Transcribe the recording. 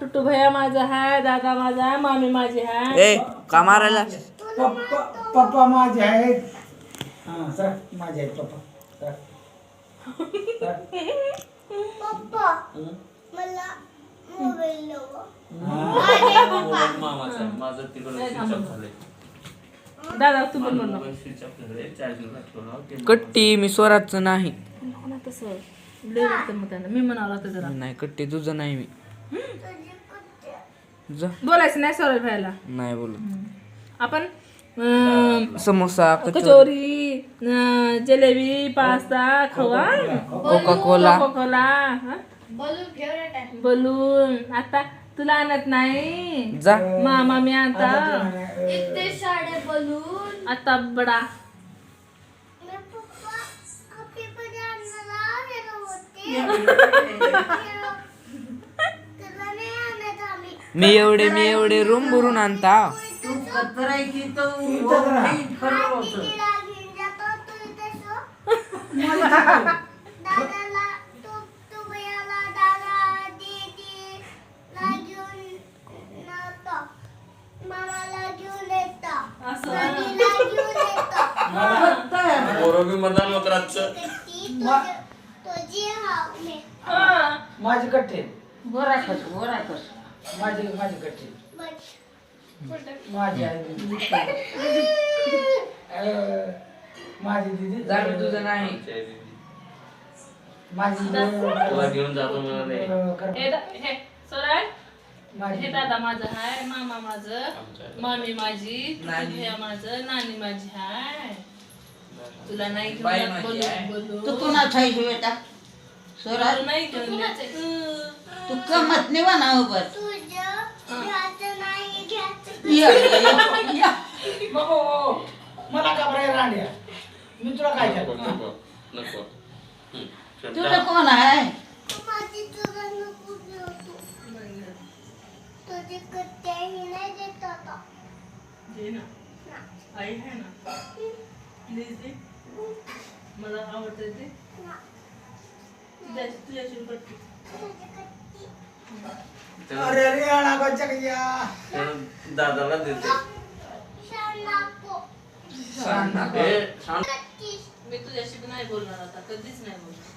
टुटू भैया माझा आहे, दादा माझा आहे, मामी माझी आहे. ए का मारायला? पप्पा माझे आहेत. हा सर माझे आहेत पप्पा. पप्पा मला मोबाईल नवा. मामाचा माझं तिकडे स्विच ऑफ झालंय. दादा तू पण म्हणू मोबाईल स्विच ऑफ झालंय, चार्जिंगला ठेवला होता. कट्टी मी स्वराचं नाही. नको ना तसं लय वाटतं मग त्यांना. मी म्हणावं लागतं जरा नाही कट्टी तुझं नाही मी. जा बोलायचं नाही सौरभ भैयाला. नाही बोलत. आपण समोसा कचोरी, जलेबी, पास्ता खवा, Coca Cola Cola, balloon favourite आहे. बलून. आता तुला आणत नाही जा. मामा मी आता इतने सारे बलून. आता बडा मैं पप्पा कॉपी पर आणायला गेलो होते. तुला नाही आणत आम्ही. मी एवढे रूम भरून आणता. दीदीला घेऊन जातो तू इथे सो. दादाला तू भैयाला दादा दीदीला घेऊन येतो. मामाला घेऊन येतो. दादीला घेऊन येतो. पोरं बी मतदान होत रातचं. तुझी हाव मी. माझे कट्टे गोराखस माझे कट्टे माझे आहे माझी दीदी जागा तुझं नाही. माझी तुला घेऊन जातो मला नाही. हे सोराय माझी हे दादा माझं हाय, मामा माझं, मामी माझी, भैया माझं, नानी माझी हाय. तुला नाही घेऊन बाई जात माझी बोलू आहे. बोलू. तू कुणाच आहेस बेटा? सोरा तुला नाही घेऊन जात. तू कमत नाही ना उभं. तुझं घ्यायचं नाही घ्यायचं. या. नको मला का बरं रांड्या मी तुला काय नको करतो नको नको. तुझं कोण आहे? माझी तुला नको घेऊ तू. तुझी कट्ट्याही नाही देत आता. दे ना. आई आहे ना. प्लीज दे. मला आवडते ते. तुझ्याशी करते. अरे अरे आणा बच्चा कया दादाला देते. नको. ए, सांग. कट्टी. मी तुझ्याशी नाही बोलणार आता, कधीच नाही बोलणार.